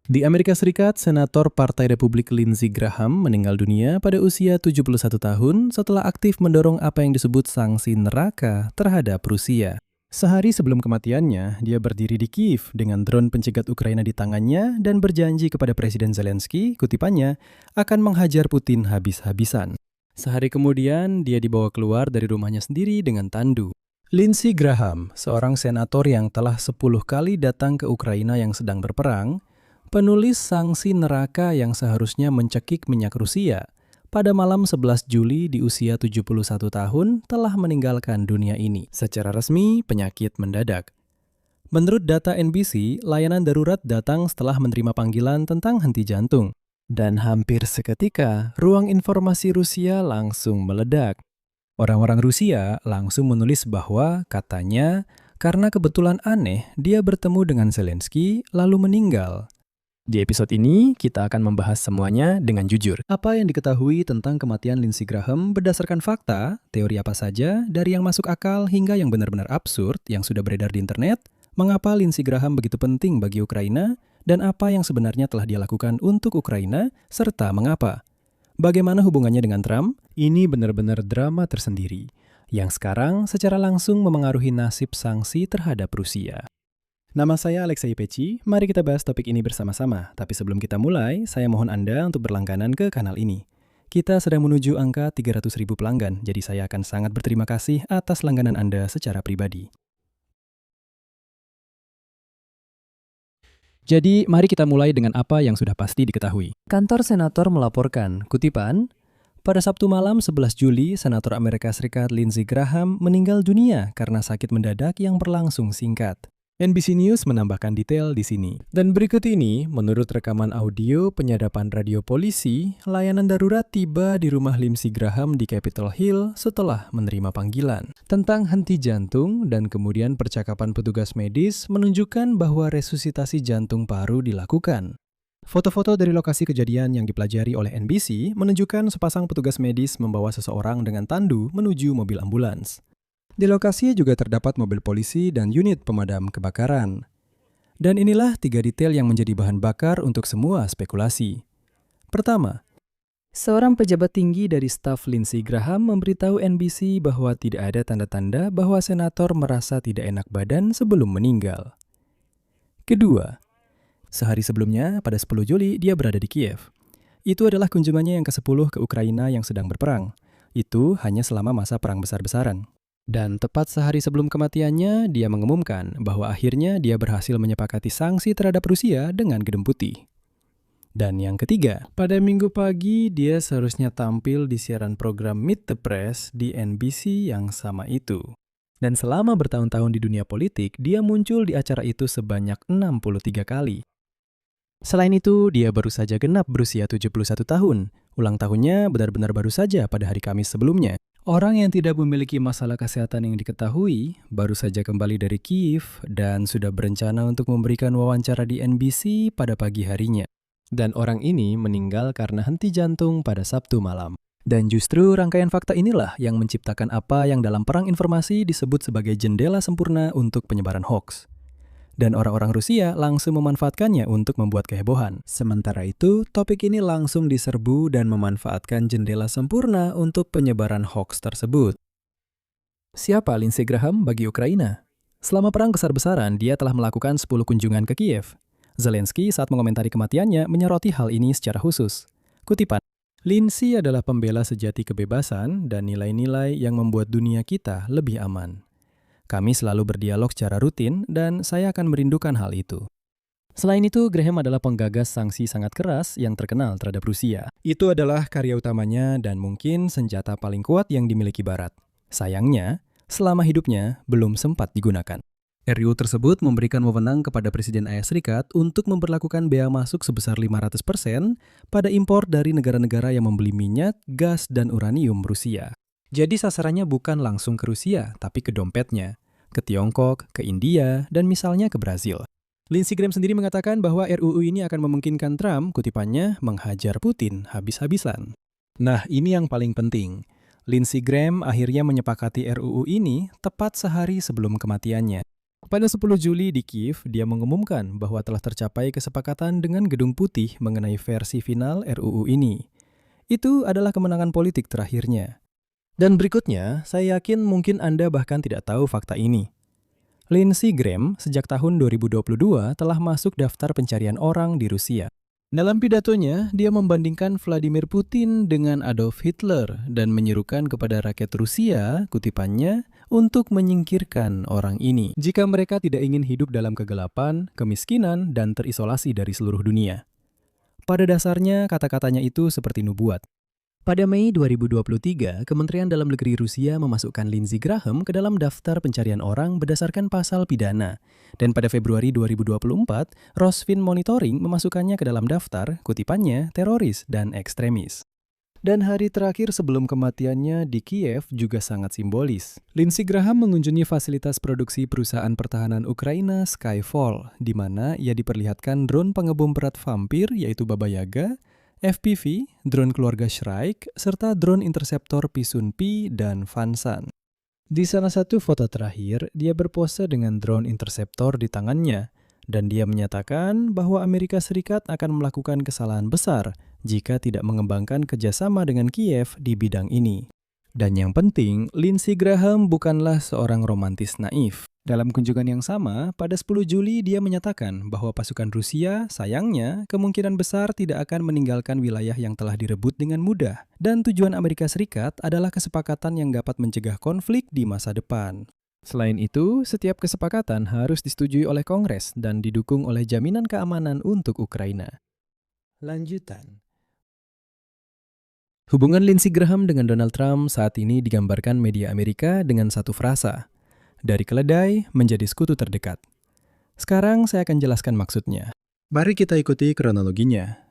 Di Amerika Serikat, Senator Partai Republik Lindsey Graham meninggal dunia pada usia 71 tahun setelah aktif mendorong apa yang disebut sanksi neraka terhadap Rusia. Sehari sebelum kematiannya, dia berdiri di Kiev dengan drone pencegat Ukraina di tangannya dan berjanji kepada Presiden Zelensky, kutipannya, akan menghajar Putin habis-habisan. Sehari kemudian, dia dibawa keluar dari rumahnya sendiri dengan tandu. Lindsey Graham, seorang senator yang telah 10 kali datang ke Ukraina yang sedang berperang, penulis sanksi neraka yang seharusnya mencekik minyak Rusia, pada malam 11 Juli di usia 71 tahun telah meninggalkan dunia ini. Secara resmi, penyakit mendadak. Menurut data NBC, layanan darurat datang setelah menerima panggilan tentang henti jantung. Dan hampir seketika, ruang informasi Rusia langsung meledak. Orang-orang Rusia langsung menulis bahwa, katanya, karena kebetulan aneh, dia bertemu dengan Zelensky lalu meninggal. Di episode ini, kita akan membahas semuanya dengan jujur. Apa yang diketahui tentang kematian Lindsey Graham berdasarkan fakta, teori apa saja, dari yang masuk akal hingga yang benar-benar absurd yang sudah beredar di internet, mengapa Lindsey Graham begitu penting bagi Ukraina, dan apa yang sebenarnya telah dia lakukan untuk Ukraina, serta mengapa. Bagaimana hubungannya dengan Trump? Ini benar-benar drama tersendiri, yang sekarang secara langsung memengaruhi nasib sanksi terhadap Rusia. Nama saya Alexei Peci, mari kita bahas topik ini bersama-sama. Tapi sebelum kita mulai, saya mohon Anda untuk berlangganan ke kanal ini. Kita sedang menuju angka 300.000 pelanggan, jadi saya akan sangat berterima kasih atas langganan Anda secara pribadi. Jadi, mari kita mulai dengan apa yang sudah pasti diketahui. Kantor Senator melaporkan, kutipan, pada Sabtu malam 11 Juli, Senator Amerika Serikat Lindsey Graham meninggal dunia karena sakit mendadak yang berlangsung singkat. NBC News menambahkan detail di sini. Dan berikut ini, menurut rekaman audio penyadapan radio polisi, layanan darurat tiba di rumah Lindsey Graham di Capitol Hill setelah menerima panggilan. Tentang henti jantung dan kemudian percakapan petugas medis menunjukkan bahwa resusitasi jantung paru dilakukan. Foto-foto dari lokasi kejadian yang dipelajari oleh NBC menunjukkan sepasang petugas medis membawa seseorang dengan tandu menuju mobil ambulans. Di lokasi juga terdapat mobil polisi dan unit pemadam kebakaran. Dan inilah 3 detail yang menjadi bahan bakar untuk semua spekulasi. Pertama, seorang pejabat tinggi dari staf Lindsey Graham memberitahu NBC bahwa tidak ada tanda-tanda bahwa senator merasa tidak enak badan sebelum meninggal. Kedua, sehari sebelumnya, pada 10 Juli, dia berada di Kiev. Itu adalah kunjungannya yang ke-10 ke Ukraina yang sedang berperang. Itu hanya selama masa perang besar-besaran. Dan tepat sehari sebelum kematiannya, dia mengumumkan bahwa akhirnya dia berhasil menyepakati sanksi terhadap Rusia dengan Gedung Putih. Dan yang ketiga, pada Minggu pagi dia seharusnya tampil di siaran program Meet the Press di NBC yang sama itu. Dan selama bertahun-tahun di dunia politik, dia muncul di acara itu sebanyak 63 kali. Selain itu, dia baru saja genap berusia 71 tahun. Ulang tahunnya benar-benar baru saja pada hari Kamis sebelumnya. Orang yang tidak memiliki masalah kesehatan yang diketahui baru saja kembali dari Kiev dan sudah berencana untuk memberikan wawancara di NBC pada pagi harinya. Dan orang ini meninggal karena henti jantung pada Sabtu malam. Dan justru rangkaian fakta inilah yang menciptakan apa yang dalam perang informasi disebut sebagai jendela sempurna untuk penyebaran hoaks. Dan orang-orang Rusia langsung memanfaatkannya untuk membuat kehebohan. Sementara itu, topik ini langsung diserbu dan memanfaatkan jendela sempurna untuk penyebaran hoaks tersebut. Siapa Lindsey Graham bagi Ukraina? Selama perang besar-besaran, dia telah melakukan 10 kunjungan ke Kiev. Zelensky saat mengomentari kematiannya menyoroti hal ini secara khusus. Kutipan, Lindsey adalah pembela sejati kebebasan dan nilai-nilai yang membuat dunia kita lebih aman. Kami selalu berdialog secara rutin dan saya akan merindukan hal itu. Selain itu, Graham adalah penggagas sanksi sangat keras yang terkenal terhadap Rusia. Itu adalah karya utamanya dan mungkin senjata paling kuat yang dimiliki Barat. Sayangnya, selama hidupnya belum sempat digunakan. RUU tersebut memberikan wewenang kepada Presiden AS Serikat untuk memberlakukan bea masuk sebesar 500% pada impor dari negara-negara yang membeli minyak, gas, dan uranium Rusia. Jadi sasarannya bukan langsung ke Rusia, tapi ke dompetnya, ke Tiongkok, ke India, dan misalnya ke Brazil. Lindsey Graham sendiri mengatakan bahwa RUU ini akan memungkinkan Trump, kutipannya, menghajar Putin habis-habisan. Nah, ini yang paling penting. Lindsey Graham akhirnya menyepakati RUU ini tepat sehari sebelum kematiannya. Pada 10 Juli di Kiev, dia mengumumkan bahwa telah tercapai kesepakatan dengan Gedung Putih mengenai versi final RUU ini. Itu adalah kemenangan politik terakhirnya. Dan berikutnya, saya yakin mungkin Anda bahkan tidak tahu fakta ini. Lindsey Graham sejak tahun 2022 telah masuk daftar pencarian orang di Rusia. Dalam pidatonya, dia membandingkan Vladimir Putin dengan Adolf Hitler dan menyerukan kepada rakyat Rusia, kutipannya, untuk menyingkirkan orang ini jika mereka tidak ingin hidup dalam kegelapan, kemiskinan, dan terisolasi dari seluruh dunia. Pada dasarnya, kata-katanya itu seperti nubuat. Pada Mei 2023, Kementerian Dalam Negeri Rusia memasukkan Lindsey Graham ke dalam daftar pencarian orang berdasarkan pasal pidana. Dan pada Februari 2024, Rosfin Monitoring memasukkannya ke dalam daftar, kutipannya, teroris dan ekstremis. Dan hari terakhir sebelum kematiannya di Kiev juga sangat simbolis. Lindsey Graham mengunjungi fasilitas produksi perusahaan pertahanan Ukraina Skyfall, di mana ia diperlihatkan drone pengebom berat vampir yaitu Baba Yaga, FPV, drone keluarga Shrike, serta drone interceptor Pisun-P dan Vansan. Di salah satu foto terakhir, dia berpose dengan drone interceptor di tangannya, dan dia menyatakan bahwa Amerika Serikat akan melakukan kesalahan besar jika tidak mengembangkan kerjasama dengan Kiev di bidang ini. Dan yang penting, Lindsey Graham bukanlah seorang romantis naif. Dalam kunjungan yang sama, pada 10 Juli dia menyatakan bahwa pasukan Rusia, sayangnya, kemungkinan besar tidak akan meninggalkan wilayah yang telah direbut dengan mudah. Dan tujuan Amerika Serikat adalah kesepakatan yang dapat mencegah konflik di masa depan. Selain itu, setiap kesepakatan harus disetujui oleh Kongres dan didukung oleh jaminan keamanan untuk Ukraina. Lanjutan. Hubungan Lindsey Graham dengan Donald Trump saat ini digambarkan media Amerika dengan satu frasa. Dari keledai menjadi sekutu terdekat. Sekarang saya akan jelaskan maksudnya. Mari kita ikuti kronologinya.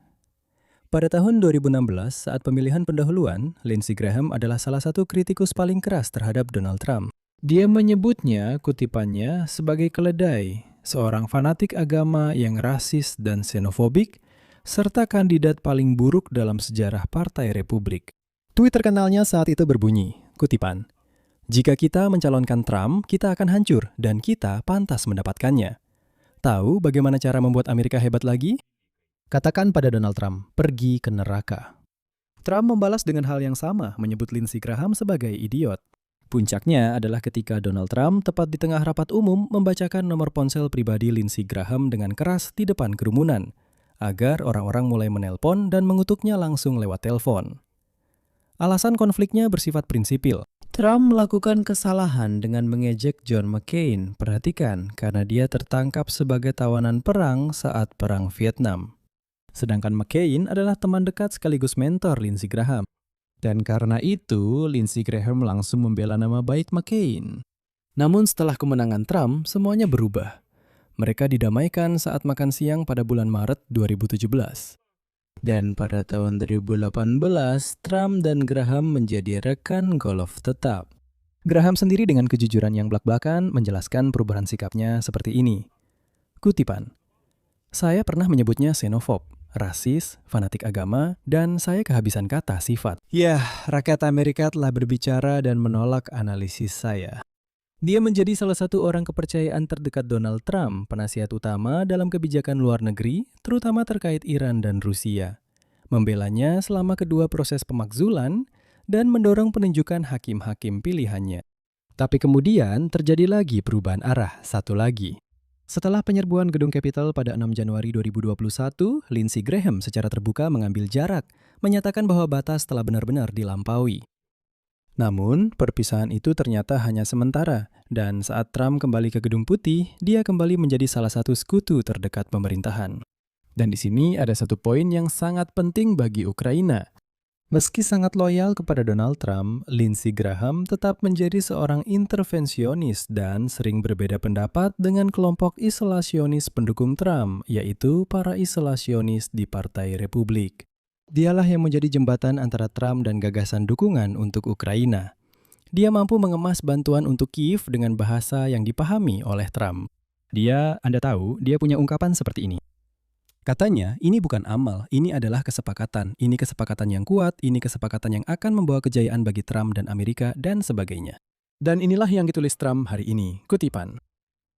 Pada tahun 2016, saat pemilihan pendahuluan, Lindsey Graham adalah salah satu kritikus paling keras terhadap Donald Trump. Dia menyebutnya, kutipannya, sebagai keledai, seorang fanatik agama yang rasis dan xenofobik, serta kandidat paling buruk dalam sejarah Partai Republik. Tweet terkenalnya saat itu berbunyi, kutipan, "Jika kita mencalonkan Trump, kita akan hancur dan kita pantas mendapatkannya. Tahu bagaimana cara membuat Amerika hebat lagi? Katakan pada Donald Trump, pergi ke neraka." Trump membalas dengan hal yang sama, menyebut Lindsey Graham sebagai idiot. Puncaknya adalah ketika Donald Trump tepat di tengah rapat umum membacakan nomor ponsel pribadi Lindsey Graham dengan keras di depan kerumunan, agar orang-orang mulai menelpon dan mengutuknya langsung lewat telepon. Alasan konfliknya bersifat prinsipil. Trump melakukan kesalahan dengan mengejek John McCain, perhatikan, karena dia tertangkap sebagai tawanan perang saat Perang Vietnam. Sedangkan McCain adalah teman dekat sekaligus mentor Lindsey Graham. Dan karena itu, Lindsey Graham langsung membela nama baik McCain. Namun setelah kemenangan Trump, semuanya berubah. Mereka didamaikan saat makan siang pada bulan Maret 2017. Dan pada tahun 2018, Trump dan Graham menjadi rekan golf tetap. Graham sendiri dengan kejujuran yang blak-blakan menjelaskan perubahan sikapnya seperti ini. Kutipan, "Saya pernah menyebutnya xenofob, rasis, fanatik agama, dan saya kehabisan kata sifat. Ya, rakyat Amerika telah berbicara dan menolak analisis saya." Dia menjadi salah satu orang kepercayaan terdekat Donald Trump, penasihat utama dalam kebijakan luar negeri, terutama terkait Iran dan Rusia. Membelanya selama kedua proses pemakzulan dan mendorong penunjukan hakim-hakim pilihannya. Tapi kemudian terjadi lagi perubahan arah, satu lagi. Setelah penyerbuan gedung Capitol pada 6 Januari 2021, Lindsey Graham secara terbuka mengambil jarak, menyatakan bahwa batas telah benar-benar dilampaui. Namun, perpisahan itu ternyata hanya sementara, dan saat Trump kembali ke Gedung Putih, dia kembali menjadi salah satu sekutu terdekat pemerintahan. Dan di sini ada satu poin yang sangat penting bagi Ukraina. Meski sangat loyal kepada Donald Trump, Lindsey Graham tetap menjadi seorang intervensionis dan sering berbeda pendapat dengan kelompok isolasionis pendukung Trump, yaitu para isolasionis di Partai Republik. Dialah yang menjadi jembatan antara Trump dan gagasan dukungan untuk Ukraina. Dia mampu mengemas bantuan untuk Kiev dengan bahasa yang dipahami oleh Trump. Anda tahu, dia punya ungkapan seperti ini. Katanya, ini bukan amal, ini adalah kesepakatan. Ini kesepakatan yang kuat, ini kesepakatan yang akan membawa kejayaan bagi Trump dan Amerika, dan sebagainya. Dan inilah yang ditulis Trump hari ini, kutipan.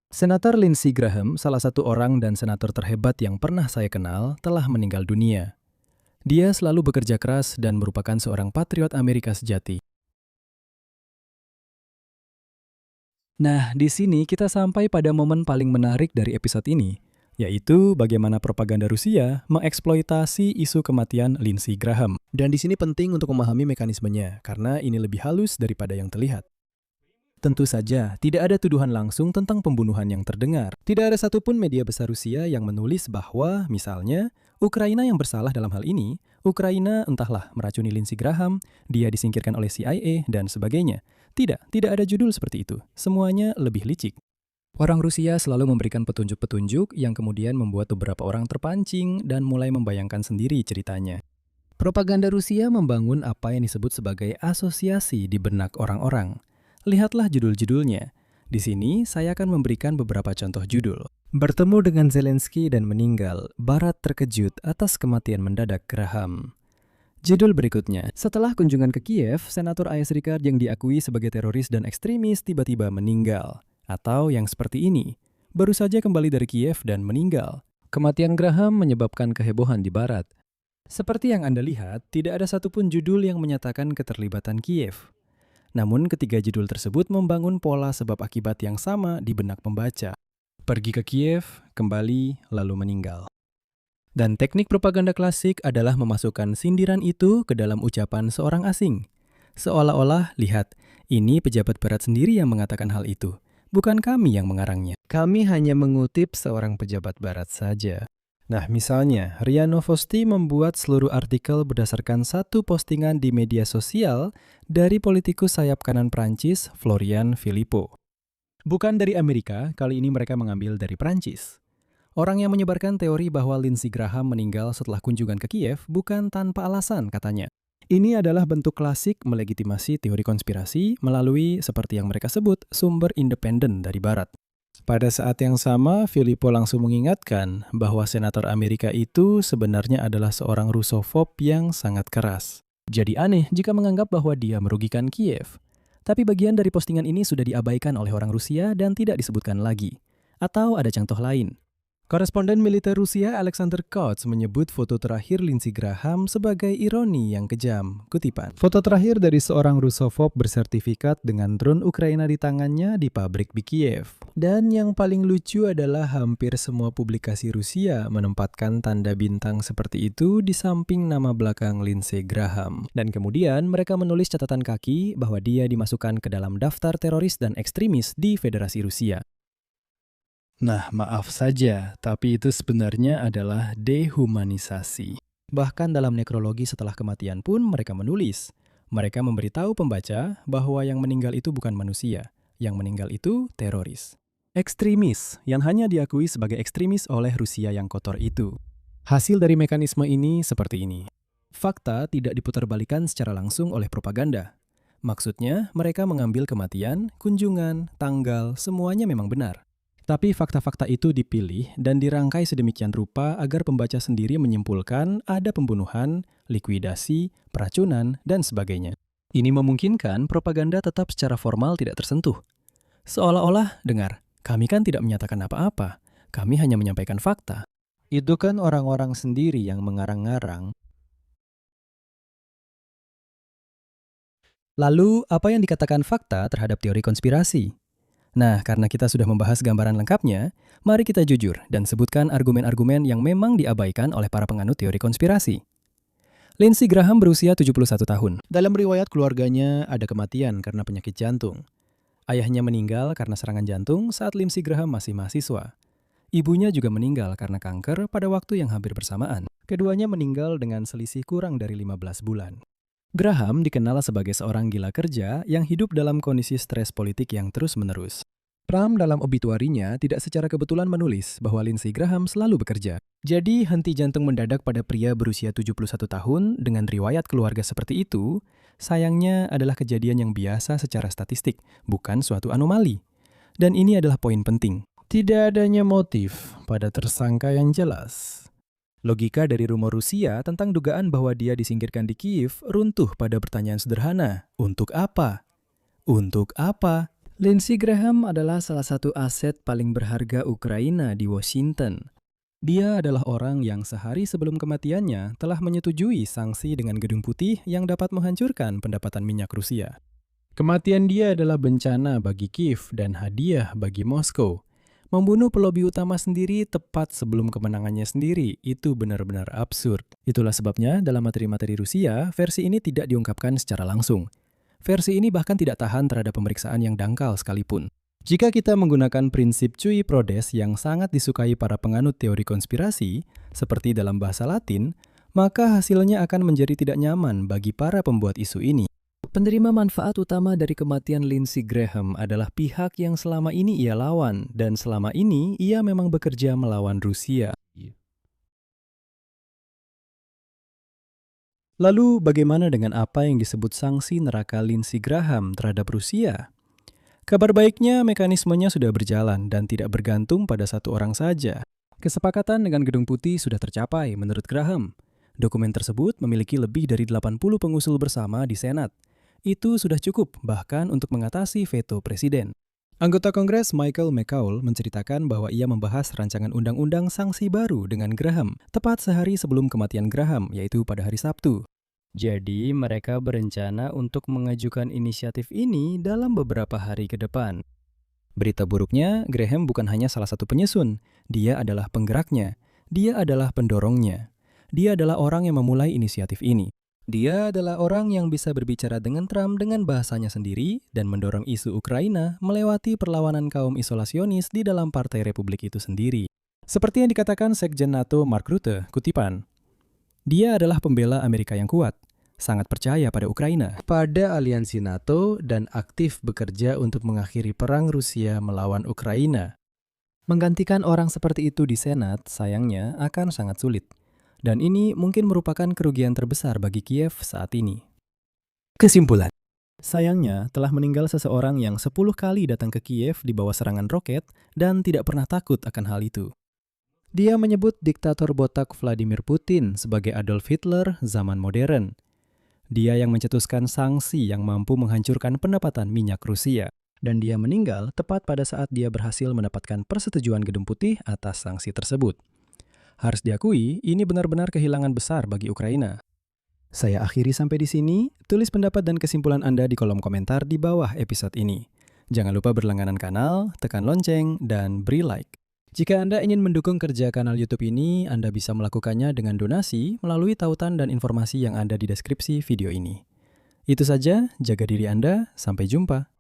Senator Lindsey Graham, salah satu orang dan senator terhebat yang pernah saya kenal, telah meninggal dunia. Dia selalu bekerja keras dan merupakan seorang patriot Amerika sejati. Nah, di sini kita sampai pada momen paling menarik dari episode ini, yaitu bagaimana propaganda Rusia mengeksploitasi isu kematian Lindsey Graham. Dan di sini penting untuk memahami mekanismenya, karena ini lebih halus daripada yang terlihat. Tentu saja, tidak ada tuduhan langsung tentang pembunuhan yang terdengar. Tidak ada satupun media besar Rusia yang menulis bahwa, misalnya, Ukraina yang bersalah dalam hal ini, Ukraina entahlah meracuni Lindsey Graham, dia disingkirkan oleh CIA, dan sebagainya. Tidak ada judul seperti itu. Semuanya lebih licik. Orang Rusia selalu memberikan petunjuk-petunjuk yang kemudian membuat beberapa orang terpancing dan mulai membayangkan sendiri ceritanya. Propaganda Rusia membangun apa yang disebut sebagai asosiasi di benak orang-orang. Lihatlah judul-judulnya. Di sini saya akan memberikan beberapa contoh judul. Bertemu dengan Zelensky dan meninggal, Barat terkejut atas kematian mendadak Graham. Judul berikutnya, setelah kunjungan ke Kiev, Senator AS Serikat yang diakui sebagai teroris dan ekstremis tiba-tiba meninggal. Atau yang seperti ini, baru saja kembali dari Kiev dan meninggal. Kematian Graham menyebabkan kehebohan di Barat. Seperti yang Anda lihat, tidak ada satupun judul yang menyatakan keterlibatan Kiev. Namun ketiga judul tersebut membangun pola sebab akibat yang sama di benak pembaca. Pergi ke Kiev, kembali, lalu meninggal. Dan teknik propaganda klasik adalah memasukkan sindiran itu ke dalam ucapan seorang asing. Seolah-olah, lihat, ini pejabat barat sendiri yang mengatakan hal itu. Bukan kami yang mengarangnya. Kami hanya mengutip seorang pejabat barat saja. Nah, misalnya, RIA Novosti membuat seluruh artikel berdasarkan satu postingan di media sosial dari politikus sayap kanan Prancis, Florian Philippot. Bukan dari Amerika, kali ini mereka mengambil dari Prancis. Orang yang menyebarkan teori bahwa Lindsey Graham meninggal setelah kunjungan ke Kiev bukan tanpa alasan, katanya. Ini adalah bentuk klasik melegitimasi teori konspirasi melalui, seperti yang mereka sebut, sumber independen dari Barat. Pada saat yang sama, Philippot langsung mengingatkan bahwa senator Amerika itu sebenarnya adalah seorang Rusofob yang sangat keras. Jadi aneh jika menganggap bahwa dia merugikan Kiev. Tapi bagian dari postingan ini sudah diabaikan oleh orang Rusia dan tidak disebutkan lagi. Atau ada contoh lain. Koresponden militer Rusia Alexander Kots menyebut foto terakhir Lindsey Graham sebagai ironi yang kejam. Kutipan, foto terakhir dari seorang Rusofob bersertifikat dengan drone Ukraina di tangannya di pabrik di Kiev. Dan yang paling lucu adalah hampir semua publikasi Rusia menempatkan tanda bintang seperti itu di samping nama belakang Lindsey Graham. Dan kemudian mereka menulis catatan kaki bahwa dia dimasukkan ke dalam daftar teroris dan ekstremis di Federasi Rusia. Nah, maaf saja, tapi itu sebenarnya adalah dehumanisasi. Bahkan dalam nekrologi setelah kematian pun mereka menulis. Mereka memberitahu pembaca bahwa yang meninggal itu bukan manusia, yang meninggal itu teroris. Ekstremis, yang hanya diakui sebagai ekstremis oleh Rusia yang kotor itu. Hasil dari mekanisme ini seperti ini. Fakta tidak diputarbalikan secara langsung oleh propaganda. Maksudnya, mereka mengambil kematian, kunjungan, tanggal, semuanya memang benar. Tapi fakta-fakta itu dipilih dan dirangkai sedemikian rupa agar pembaca sendiri menyimpulkan ada pembunuhan, likuidasi, peracunan, dan sebagainya. Ini memungkinkan propaganda tetap secara formal tidak tersentuh. Seolah-olah, dengar, kami kan tidak menyatakan apa-apa, kami hanya menyampaikan fakta. Itu kan orang-orang sendiri yang mengarang-ngarang. Lalu, apa yang dikatakan fakta terhadap teori konspirasi? Nah, karena kita sudah membahas gambaran lengkapnya, mari kita jujur dan sebutkan argumen-argumen yang memang diabaikan oleh para penganut teori konspirasi. Lindsey Graham berusia 71 tahun. Dalam riwayat keluarganya ada kematian karena penyakit jantung. Ayahnya meninggal karena serangan jantung saat Lindsey Graham masih mahasiswa. Ibunya juga meninggal karena kanker pada waktu yang hampir bersamaan. Keduanya meninggal dengan selisih kurang dari 15 bulan. Graham dikenal sebagai seorang gila kerja yang hidup dalam kondisi stres politik yang terus-menerus. Pram dalam obituarinya tidak secara kebetulan menulis bahwa Lindsey Graham selalu bekerja. Jadi henti jantung mendadak pada pria berusia 71 tahun dengan riwayat keluarga seperti itu, sayangnya adalah kejadian yang biasa secara statistik, bukan suatu anomali. Dan ini adalah poin penting. Tidak adanya motif pada tersangka yang jelas. Logika dari rumor Rusia tentang dugaan bahwa dia disingkirkan di Kiev runtuh pada pertanyaan sederhana. Untuk apa? Untuk apa? Lindsey Graham adalah salah satu aset paling berharga Ukraina di Washington. Dia adalah orang yang sehari sebelum kematiannya telah menyetujui sanksi dengan Gedung Putih yang dapat menghancurkan pendapatan minyak Rusia. Kematian dia adalah bencana bagi Kiev dan hadiah bagi Moskow. Membunuh pelobi utama sendiri tepat sebelum kemenangannya sendiri, itu benar-benar absurd. Itulah sebabnya dalam materi-materi Rusia, versi ini tidak diungkapkan secara langsung. Versi ini bahkan tidak tahan terhadap pemeriksaan yang dangkal sekalipun. Jika kita menggunakan prinsip cui prodest yang sangat disukai para penganut teori konspirasi, seperti dalam bahasa Latin, maka hasilnya akan menjadi tidak nyaman bagi para pembuat isu ini. Penerima manfaat utama dari kematian Lindsey Graham adalah pihak yang selama ini ia lawan, dan selama ini ia memang bekerja melawan Rusia. Lalu bagaimana dengan apa yang disebut sanksi neraka Lindsey Graham terhadap Rusia? Kabar baiknya mekanismenya sudah berjalan dan tidak bergantung pada satu orang saja. Kesepakatan dengan Gedung Putih sudah tercapai menurut Graham. Dokumen tersebut memiliki lebih dari 80 pengusul bersama di Senat. Itu sudah cukup bahkan untuk mengatasi veto presiden. Anggota Kongres Michael McCaul menceritakan bahwa ia membahas rancangan undang-undang sanksi baru dengan Graham tepat sehari sebelum kematian Graham, yaitu pada hari Sabtu. Jadi mereka berencana untuk mengajukan inisiatif ini dalam beberapa hari ke depan. Berita buruknya, Graham bukan hanya salah satu penyusun, dia adalah penggeraknya, dia adalah pendorongnya. Dia adalah orang yang memulai inisiatif ini. Dia adalah orang yang bisa berbicara dengan Trump dengan bahasanya sendiri dan mendorong isu Ukraina melewati perlawanan kaum isolasionis di dalam Partai Republik itu sendiri. Seperti yang dikatakan Sekjen NATO Mark Rutte, kutipan, dia adalah pembela Amerika yang kuat, sangat percaya pada Ukraina, pada aliansi NATO dan aktif bekerja untuk mengakhiri perang Rusia melawan Ukraina. Menggantikan orang seperti itu di Senat, sayangnya akan sangat sulit. Dan ini mungkin merupakan kerugian terbesar bagi Kiev saat ini. Kesimpulan. Sayangnya, telah meninggal seseorang yang 10 kali datang ke Kiev di bawah serangan roket dan tidak pernah takut akan hal itu. Dia menyebut diktator botak Vladimir Putin sebagai Adolf Hitler zaman modern. Dia yang mencetuskan sanksi yang mampu menghancurkan pendapatan minyak Rusia. Dan dia meninggal tepat pada saat dia berhasil mendapatkan persetujuan Gedung Putih atas sanksi tersebut. Harus diakui, ini benar-benar kehilangan besar bagi Ukraina. Saya akhiri sampai di sini. Tulis pendapat dan kesimpulan Anda di kolom komentar di bawah episode ini. Jangan lupa berlangganan kanal, tekan lonceng, dan beri like. Jika Anda ingin mendukung kerja kanal YouTube ini, Anda bisa melakukannya dengan donasi melalui tautan dan informasi yang ada di deskripsi video ini. Itu saja, jaga diri Anda, sampai jumpa.